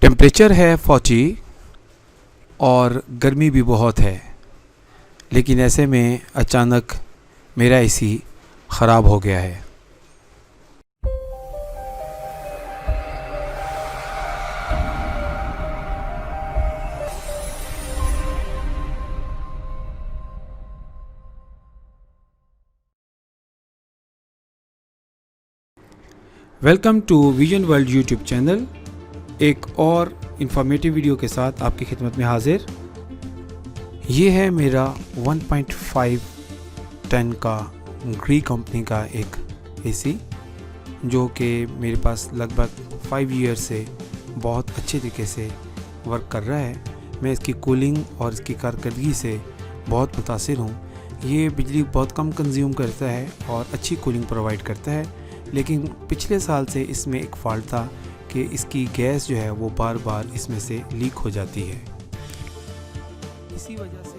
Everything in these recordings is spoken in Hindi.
टेम्परेचर है 40 और गर्मी भी बहुत है, लेकिन ऐसे में अचानक मेरा एसी ख़राब हो गया है। Welcome to Vision World YouTube channel. एक और इंफॉर्मेटिव वीडियो के साथ आपकी खिदमत में हाजिर। ये है मेरा 1.5 टन का ग्री कंपनी का एक एसी, जो कि मेरे पास लगभग 5 ईयर से बहुत अच्छे तरीके से वर्क कर रहा है। मैं इसकी कूलिंग और इसकी कारकर्दगी से बहुत मुतासिर हूँ। ये बिजली बहुत कम कंज्यूम करता है और अच्छी कूलिंग प्रोवाइड करता है, लेकिन पिछले साल से इसमें एक फॉल्ट था कि इसकी गैस जो है वो बार बार इसमें से लीक हो जाती है। इसी वजह से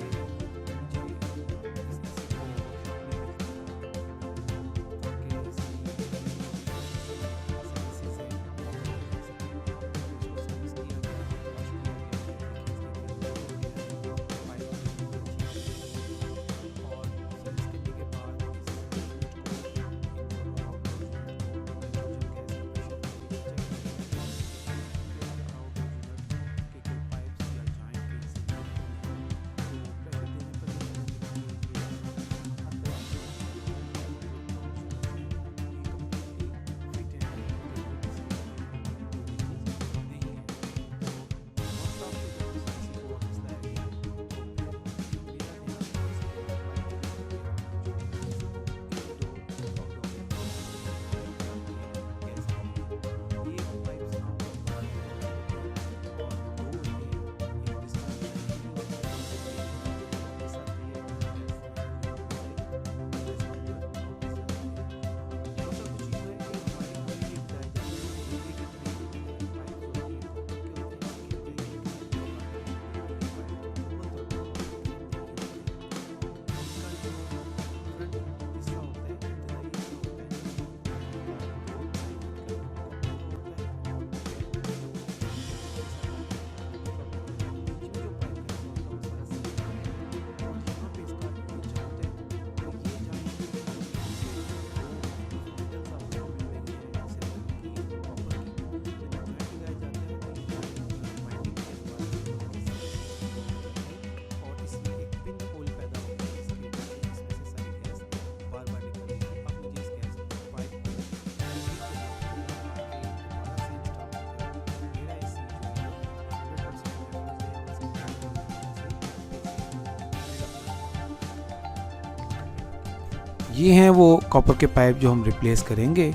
ये हैं वो कॉपर के पाइप जो हम रिप्लेस करेंगे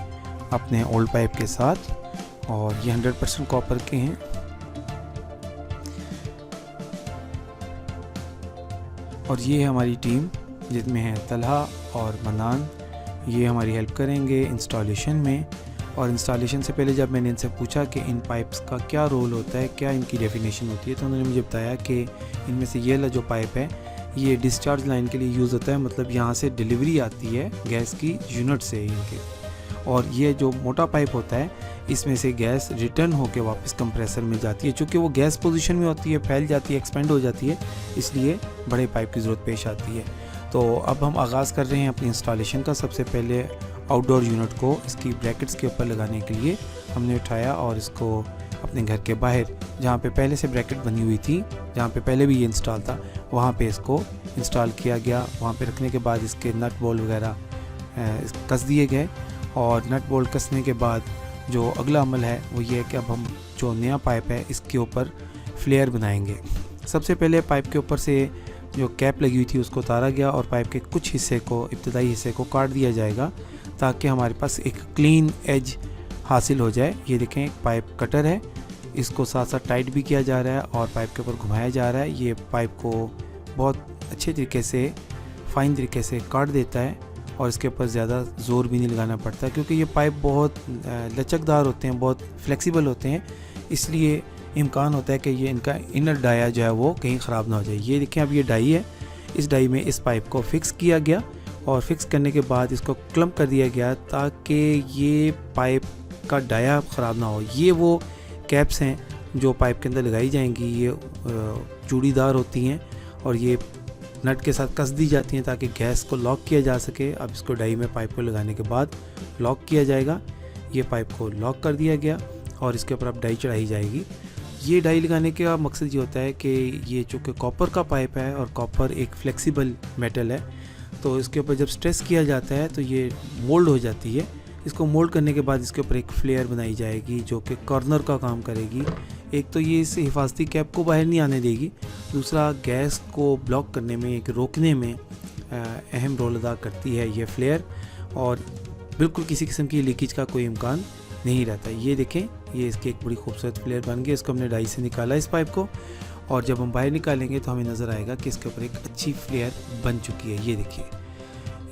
अपने ओल्ड पाइप के साथ, और ये 100% कॉपर के हैं। और ये है हमारी टीम, जिसमें है तलहा और मनान। ये हमारी हेल्प करेंगे इंस्टॉलेशन में। और इंस्टॉलेशन से पहले जब मैंने इनसे पूछा कि इन पाइप्स का क्या रोल होता है, क्या इनकी डेफिनेशन होती है, तो उन्होंने मुझे बताया कि इनमें से ये वाला जो पाइप है ये डिस्चार्ज लाइन के लिए यूज़ होता है। मतलब यहाँ से डिलीवरी आती है गैस की यूनिट से इनके, और ये जो मोटा पाइप होता है इसमें से गैस रिटर्न होकर वापस कंप्रेसर में जाती है। चूँकि वो गैस पोजीशन में होती है, फैल जाती है, एक्सपेंड हो जाती है, इसलिए बड़े पाइप की ज़रूरत पेश आती है। तो अब हम आगाज़ कर रहे हैं अपनी इंस्टॉलेशन का। सबसे पहले आउटडोर यूनिट को इसकी ब्रैकेट्स के ऊपर लगाने के लिए हमने उठाया और इसको अपने घर के बाहर, जहाँ पे पहले से ब्रैकेट बनी हुई थी, जहाँ पे पहले भी ये इंस्टॉल था, वहाँ पे इसको इंस्टॉल किया गया। वहाँ पे रखने के बाद इसके नट बोल्ट वगैरह कस दिए गए। और नट बोल्ट कसने के बाद जो अगला अमल है वो ये है कि अब हम जो नया पाइप है इसके ऊपर फ्लेयर बनाएंगे। सबसे पहले पाइप के ऊपर से जो कैप लगी हुई थी उसको उतारा गया और पाइप के कुछ हिस्से को, इब्तदाई हिस्से को काट दिया जाएगा, ताकि हमारे पास एक क्लीन एज हासिल हो जाए। ये देखें, एक पाइप कटर है, इसको साथ साथ टाइट भी किया जा रहा है और पाइप के ऊपर घुमाया जा रहा है। ये पाइप को बहुत अच्छे तरीके से, फाइन तरीके से काट देता है और इसके ऊपर ज़्यादा ज़ोर भी नहीं लगाना पड़ता, क्योंकि ये पाइप बहुत लचकदार होते हैं, बहुत फ्लेक्सिबल होते हैं, इसलिए इम्कान होता है कि ये इनका इनर डाया जो है वो कहीं ख़राब ना हो जाए। ये देखें, अब ये डाई है, इस डाई में इस पाइप को फिक्स किया गया और फिक्स करने के बाद इसको क्लम्प कर दिया गया ताकि ये पाइप का डाया ख़राब ना हो। ये वो कैप्स हैं जो पाइप के अंदर लगाई जाएंगी ये चूड़ीदार होती हैं और ये नट के साथ कस दी जाती हैं ताकि गैस को लॉक किया जा सके। अब इसको डाई में पाइप को लगाने के बाद लॉक किया जाएगा। ये पाइप को लॉक कर दिया गया और इसके ऊपर अब डाई चढ़ाई जाएगी। ये डाई लगाने का मकसद ये होता है कि ये चूँकि कॉपर का पाइप है और कॉपर एक फ्लेक्सिबल मेटल है, तो इसके ऊपर जब स्ट्रेस किया जाता है तो ये मोल्ड हो जाती है। इसको मोल्ड करने के बाद इसके ऊपर एक फ्लेयर बनाई जाएगी जो कि कॉर्नर का काम करेगी। एक तो ये इस हिफाजती कैप को बाहर नहीं आने देगी, दूसरा गैस को ब्लॉक करने में, एक रोकने में अहम रोल अदा करती है ये फ्लेयर, और बिल्कुल किसी किस्म की लीकेज का कोई इम्कान नहीं रहता। ये देखें, ये इसकी एक बड़ी खूबसूरत फ्लेयर बन गई। इसको हमने डाई से निकाला इस पाइप को, और जब हम बाहर निकालेंगे तो हमें नज़र आएगा कि इसके ऊपर एक अच्छी फ्लेयर बन चुकी है। ये देखिए,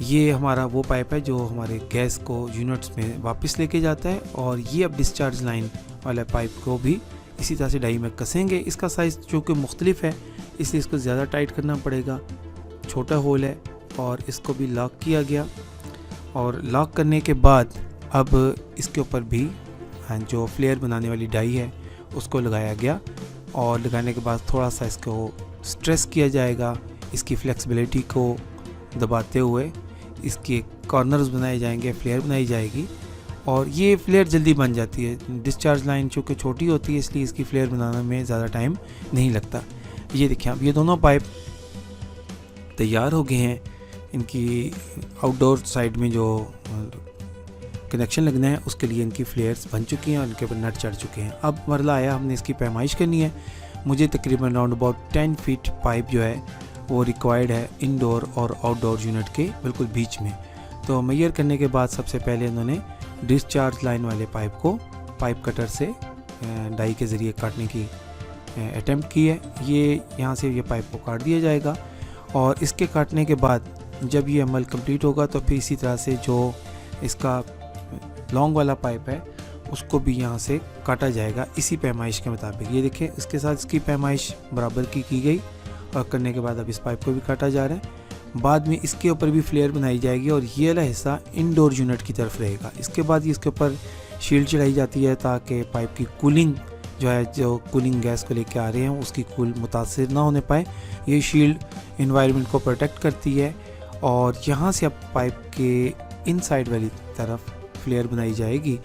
ये हमारा वो पाइप है जो हमारे गैस को यूनिट्स में वापस लेके जाता है। और ये अब डिस्चार्ज लाइन वाला पाइप को भी इसी तरह से डाई में कसेंगे। इसका साइज़ चूँकि मुख्तलिफ है इसलिए इसको ज़्यादा टाइट करना पड़ेगा। छोटा होल है और इसको भी लॉक किया गया, और लॉक करने के बाद अब इसके ऊपर भी जो फ्लेयर बनाने वाली डाई है उसको लगाया गया, और लगाने के बाद थोड़ा सा इसको स्ट्रेस किया जाएगा। इसकी फ्लेक्सिबिलिटी को दबाते हुए इसके कॉर्नर्स बनाए जाएंगे, फ्लेयर बनाई जाएगी, और ये फ्लेयर जल्दी बन जाती है। डिस्चार्ज लाइन चूँकि छोटी होती है इसलिए इसकी फ्लेयर बनाने में ज़्यादा टाइम नहीं लगता। ये देखिए, अब ये दोनों पाइप तैयार हो गए हैं। इनकी आउटडोर साइड में जो कनेक्शन लगना है उसके लिए इनकी फ्लेयर्स बन चुकी हैं और इनके ऊपर नट चढ़ चुके हैं। अब मरला आया, हमने इसकी पैमाइश करनी है। मुझे तकरीबन अराउंड अबाउट 10 फीट पाइप जो है वो रिक्वायर्ड है इंडोर और आउटडोर यूनिट के बिल्कुल बीच में। तो मेजर करने के बाद सबसे पहले इन्होंने डिस्चार्ज लाइन वाले पाइप को पाइप कटर से डाई के ज़रिए काटने की अटेम्प्ट की है। ये यहाँ से ये पाइप को काट दिया जाएगा, और इसके काटने के बाद जब ये अमल कंप्लीट होगा तो फिर इसी तरह से जो इसका लॉन्ग वाला पाइप है उसको भी यहाँ से काटा जाएगा इसी पैमाइश के मुताबिक। ये देखें, इसके साथ इसकी पैमाइश बराबर की गई, और करने के बाद अब इस पाइप को भी काटा जा रहा है। बाद में इसके ऊपर भी फ्लेयर बनाई जाएगी और ये वाला हिस्सा इंडोर यूनिट की तरफ रहेगा। इसके बाद इसके ऊपर शील्ड चढ़ाई जाती है ताकि पाइप की कूलिंग जो है, जो कूलिंग गैस को लेके आ रहे हैं उसकी कूल मुतासिर ना होने पाए। ये शील्ड इन्वायरमेंट को प्रोटेक्ट करती है, और यहाँ से अब पाइप के इनसाइड वाली तरफ फ्लेयर बनाई जाएगी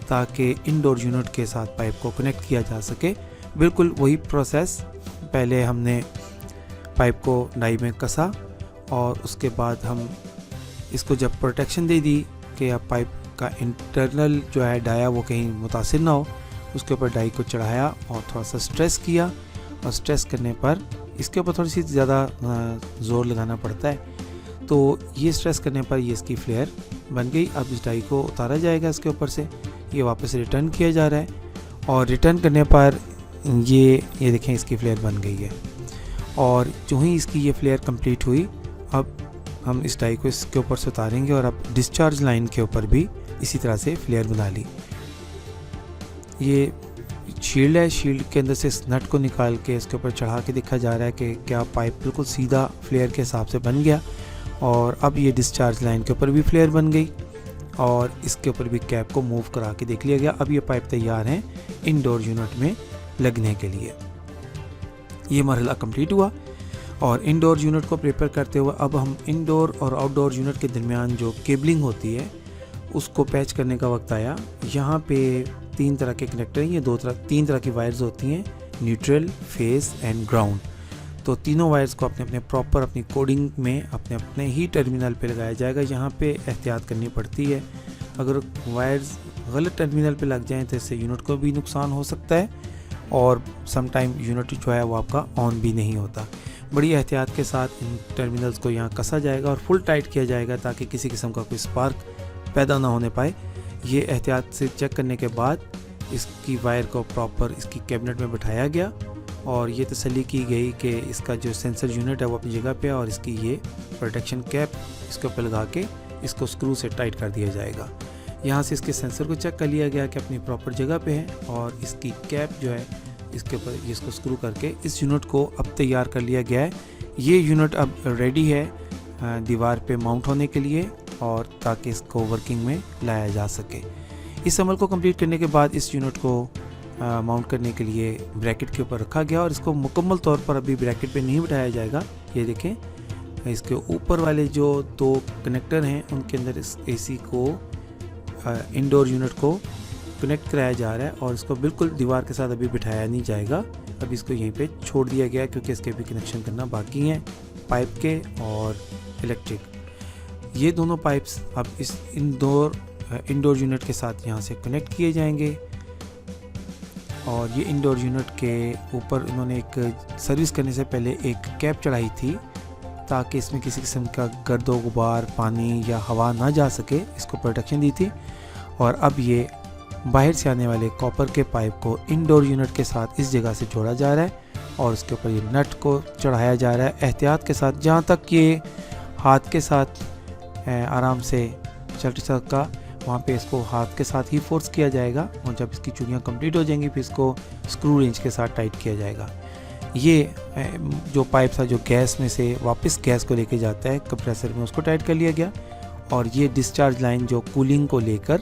ताकि इंडोर यूनिट के साथ पाइप को कनेक्ट किया जा सके। बिल्कुल वही प्रोसेस, पहले हमने पाइप को डाई में कसा और उसके बाद हम इसको जब प्रोटेक्शन दे दी कि अब पाइप का इंटरनल जो है डाया वो कहीं मुतासिर ना हो, उसके ऊपर डाई को चढ़ाया और थोड़ा सा स्ट्रेस किया, और स्ट्रेस करने पर इसके ऊपर थोड़ी सी ज़्यादा ज़ोर लगाना पड़ता है। तो ये स्ट्रेस करने पर ये इसकी फ्लेयर बन गई। अब इस डाई को उतारा जाएगा इसके ऊपर से, ये वापस रिटर्न किया जा रहा है, और रिटर्न करने पर ये देखें इसकी फ्लेयर बन गई है। और जो ही इसकी ये फ्लेयर कंप्लीट हुई, अब हम इस डाई को इसके ऊपर से उतारेंगे, और अब डिस्चार्ज लाइन के ऊपर भी इसी तरह से फ्लेयर बना ली। ये शील्ड है, शील्ड के अंदर से इस नट को निकाल के इसके ऊपर चढ़ा के देखा जा रहा है कि क्या पाइप बिल्कुल सीधा फ्लेयर के हिसाब से बन गया। और अब ये डिस्चार्ज लाइन के ऊपर भी फ्लेयर बन गई, और इसके ऊपर भी कैप को मूव करा के देख लिया गया। अब ये पाइप तैयार हैं इंडोर यूनिट में लगने के लिए। ये मरहला कंप्लीट हुआ, और इंडोर यूनिट को प्रिपेयर करते हुए अब हम इंडोर और आउटडोर यूनिट के दरमियान जो केबलिंग होती है उसको पैच करने का वक्त आया। यहाँ पे 3 तरह के कनेक्टर हैं, ये 3 तरह की वायर्स होती हैं, न्यूट्रल, फेस एंड ग्राउंड। तो तीनों वायर्स को अपने अपने प्रॉपर अपनी कोडिंग में अपने अपने ही टर्मिनल पे लगाया जाएगा। यहाँ पे एहतियात करनी पड़ती है, अगर वायर्स गलत टर्मिनल पे लग जाएं तो इससे यूनिट को भी नुकसान हो सकता है, और सम टाइम यूनिट जो है वो आपका ऑन भी नहीं होता। बड़ी एहतियात के साथ इन टर्मिनल्स को यहाँ कसा जाएगा और फुल टाइट किया जाएगा ताकि किसी किस्म का कोई स्पार्क पैदा ना होने पाए। ये एहतियात से चेक करने के बाद इसकी वायर को प्रॉपर इसकी कैबिनेट में बिठाया गया, और ये तसल्ली की गई कि इसका जो सेंसर यूनिट है वो अपनी जगह पे है, और इसकी ये प्रोटेक्शन कैप इसके ऊपर लगा के इसको स्क्रू से टाइट कर दिया जाएगा। यहाँ से इसके सेंसर को चेक कर लिया गया कि अपनी प्रॉपर जगह पे है, और इसकी कैप जो है इसके ऊपर इसको स्क्रू करके इस यूनिट को अब तैयार कर लिया गया है। ये यूनिट अब रेडी है दीवार पे माउंट होने के लिए, और ताकि इसको वर्किंग में लाया जा सके। इस अमल को कंप्लीट करने के बाद इस यूनिट को माउंट करने के लिए ब्रैकेट के ऊपर रखा गया और इसको मुकम्मल तौर पर अभी ब्रैकेट पे नहीं बिठाया जाएगा। ये देखें, इसके ऊपर वाले जो 2 कनेक्टर हैं उनके अंदर इस एसी को इंडोर यूनिट को कनेक्ट कराया जा रहा है और इसको बिल्कुल दीवार के साथ अभी बिठाया नहीं जाएगा। अभी इसको यहीं पे छोड़ दिया गया क्योंकि इसके भी कनेक्शन करना बाकी हैं, पाइप के और इलेक्ट्रिक। ये दोनों पाइप्स अब इस इंडोर यूनिट के साथ यहाँ से कनेक्ट किए जाएंगे और ये इंडोर यूनिट के ऊपर इन्होंने एक सर्विस करने से पहले एक कैप चढ़ाई थी ताकि इसमें किसी किस्म का गर्दो गुबार, पानी या हवा ना जा सके, इसको प्रोटेक्शन दी थी। और अब ये बाहर से आने वाले कॉपर के पाइप को इंडोर यूनिट के साथ इस जगह से जोड़ा जा रहा है और उसके ऊपर ये नट को चढ़ाया जा रहा है एहतियात के साथ, जहाँ तक ये हाथ के साथ आराम से चल सका वहाँ पे इसको हाथ के साथ ही फोर्स किया जाएगा और जब इसकी चूड़ियाँ कंप्लीट हो जाएंगी फिर इसको स्क्रू रेंज के साथ टाइट किया जाएगा। ये जो पाइप था जो गैस में से वापस गैस को लेके जाता है कंप्रेसर में, उसको टाइट कर लिया गया और ये डिस्चार्ज लाइन जो कूलिंग को लेकर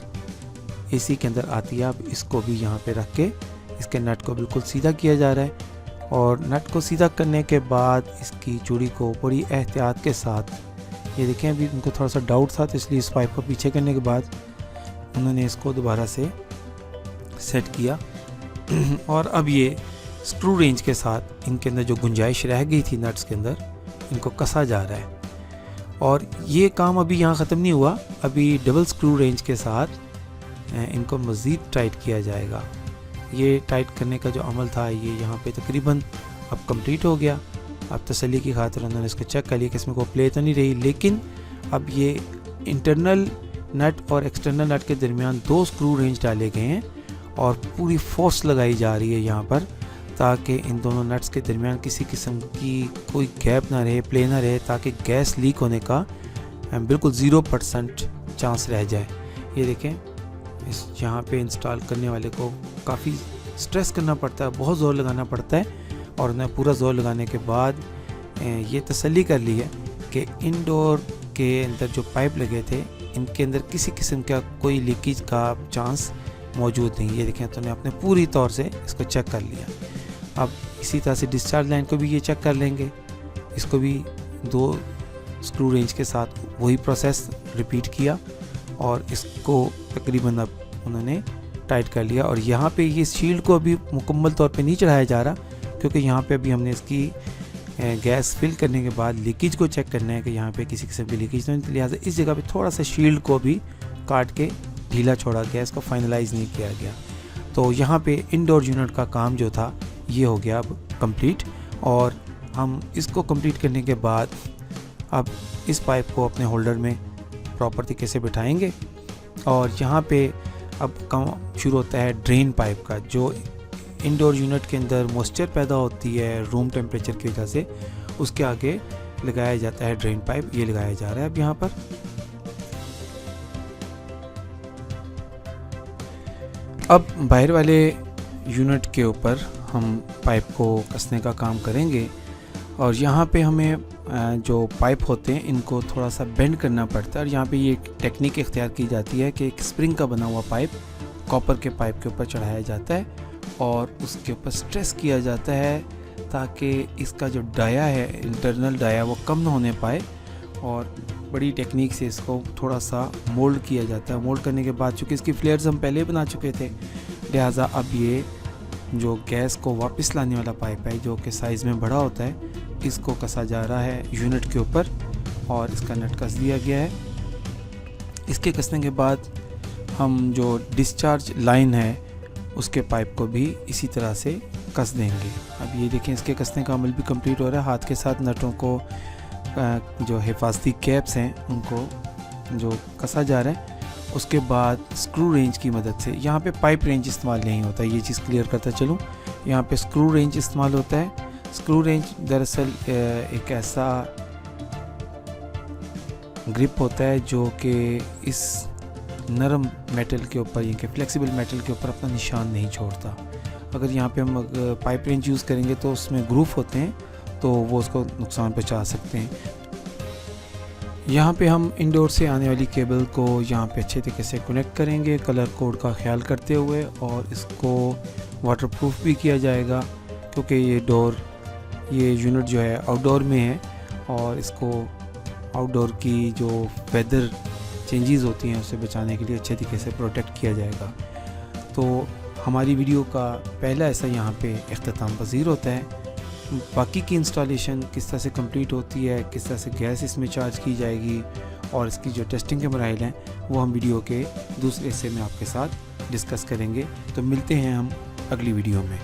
एसी के अंदर आती है, अब इसको भी यहाँ पे रख के इसके नट को बिल्कुल सीधा किया जा रहा है और नट को सीधा करने के बाद इसकी चूड़ी को बड़ी एहतियात के साथ, ये देखें अभी उनको थोड़ा सा डाउट था तो इसलिए इस पाइप को पीछे करने के बाद उन्होंने इसको दोबारा से सेट किया और अब ये स्क्रू रेंज के साथ इनके अंदर जो गुंजाइश रह गई थी नट्स के अंदर, इनको कसा जा रहा है। और ये काम अभी यहाँ ख़त्म नहीं हुआ, अभी डबल स्क्रू रेंज के साथ इनको मज़ीद टाइट किया जाएगा। ये टाइट करने का जो अमल था ये यहाँ पे तकरीबन अब कंप्लीट हो गया। अब तसल्ली की खातिर उन्होंने इसको चेक कर लिया कि इसमें कोई प्ले तो नहीं रही, लेकिन अब ये इंटरनल नट और एक्सटर्नल नट के दरमियान 2 स्क्रू रेंज डाले गए हैं और पूरी फोर्स लगाई जा रही है यहाँ पर ताकि इन दोनों नट्स के दरमियान किसी किस्म की कोई गैप ना रहे, प्ले ना रहे, ताकि गैस लीक होने का बिल्कुल 0% चांस रह जाए। ये देखें, इस यहाँ पे इंस्टॉल करने वाले को काफ़ी स्ट्रेस करना पड़ता है, बहुत ज़ोर लगाना पड़ता है और उन्हें पूरा ज़ोर लगाने के बाद ये तसल्ली कर ली है कि इंडोर के अंदर जो पाइप लगे थे इनके अंदर किसी किस्म का कोई लीकेज का चांस मौजूद नहीं। ये देखें, तो उन्हें अपने पूरी तौर से इसको चेक कर लिया। अब इसी तरह से डिस्चार्ज लाइन को भी ये चेक कर लेंगे, इसको भी 2 स्क्रू रेंज के साथ वही प्रोसेस रिपीट किया और इसको तकरीबन अब उन्होंने टाइट कर लिया। और यहाँ पे ये शील्ड को अभी मुकम्मल तौर पे नहीं चढ़ाया जा रहा क्योंकि यहाँ पे अभी हमने इसकी गैस फिल करने के बाद लीकेज को चेक करना है कि यहाँ पे किसी किस्म की लीकेज तो नहीं, लिहाजा इस जगह पे थोड़ा सा शील्ड को भी काट के ढीला छोड़ा गया, इसको फाइनलाइज नहीं किया गया। तो यहाँ पे इंडोर यूनिट का काम जो था ये हो गया अब कंप्लीट और हम इसको कंप्लीट करने के बाद अब इस पाइप को अपने होल्डर में प्रॉपर तरीके से बिठाएंगे और यहाँ पे अब काम शुरू होता है ड्रेन पाइप का। जो इंडोर यूनिट के अंदर मॉइस्चर पैदा होती है रूम टेम्परेचर की वजह से, उसके आगे लगाया जाता है ड्रेन पाइप। ये लगाया जा रहा है अब यहाँ पर। अब बाहर वाले यूनिट के ऊपर हम पाइप को कसने का काम करेंगे और यहाँ पे हमें जो पाइप होते हैं इनको थोड़ा सा बेंड करना पड़ता है और यहाँ पे ये टेक्निक इख्तियार की जाती है कि एक स्प्रिंग का बना हुआ पाइप कॉपर के पाइप के ऊपर चढ़ाया जाता है और उसके ऊपर स्ट्रेस किया जाता है ताकि इसका जो डाया है, इंटरनल डाया, वो कम ना होने पाए और बड़ी टेक्निक से इसको थोड़ा सा मोल्ड किया जाता है। मोल्ड करने के बाद चूँकि इसकी फ्लेयर्स हम पहले बना चुके थे, लिहाजा अब ये जो गैस को वापस लाने वाला पाइप है जो कि साइज़ में बड़ा होता है, इसको कसा जा रहा है यूनिट के ऊपर और इसका नट कस दिया गया है। इसके कसने के बाद हम जो डिस्चार्ज लाइन है उसके पाइप को भी इसी तरह से कस देंगे। अब ये देखें, इसके कसने का अमल भी कंप्लीट हो रहा है। हाथ के साथ नटों को जो हिफाजती कैप्स हैं उनको जो कसा जा रहा है। उसके बाद स्क्रू रेंज की मदद से, यहाँ पे पाइप रेंज इस्तेमाल नहीं होता, ये चीज़ क्लियर करता चलूँ, यहाँ पे स्क्रू रेंज इस्तेमाल होता है। स्क्रू रेंज दरअसल एक ऐसा ग्रिप होता है जो कि इस नरम मेटल के ऊपर, यानी कि फ्लेक्सिबल मेटल के ऊपर अपना निशान नहीं छोड़ता। अगर यहाँ पे हम पाइप रेंज यूज़ करेंगे तो उसमें ग्रूव होते हैं तो वो उसको नुकसान पहुँचा सकते हैं। यहाँ पे हम इंडोर से आने वाली केबल को यहाँ पे अच्छे तरीके से कनेक्ट करेंगे कलर कोड का ख्याल करते हुए और इसको वाटरप्रूफ भी किया जाएगा, क्योंकि ये यूनिट जो है आउटडोर में है और इसको आउटडोर की जो वेदर चेंजेस होती हैं उससे बचाने के लिए अच्छे तरीके से प्रोटेक्ट किया जाएगा। तो हमारी वीडियो का पहला ऐसा यहाँ पे इख्तिताम पज़ीर होता है। बाकी की इंस्टॉलेशन किस तरह से कंप्लीट होती है, किस तरह से गैस इसमें चार्ज की जाएगी और इसकी जो टेस्टिंग के मराहिल हैं वो हम वीडियो के दूसरे हिस्से में आपके साथ डिस्कस करेंगे। तो मिलते हैं हम अगली वीडियो में।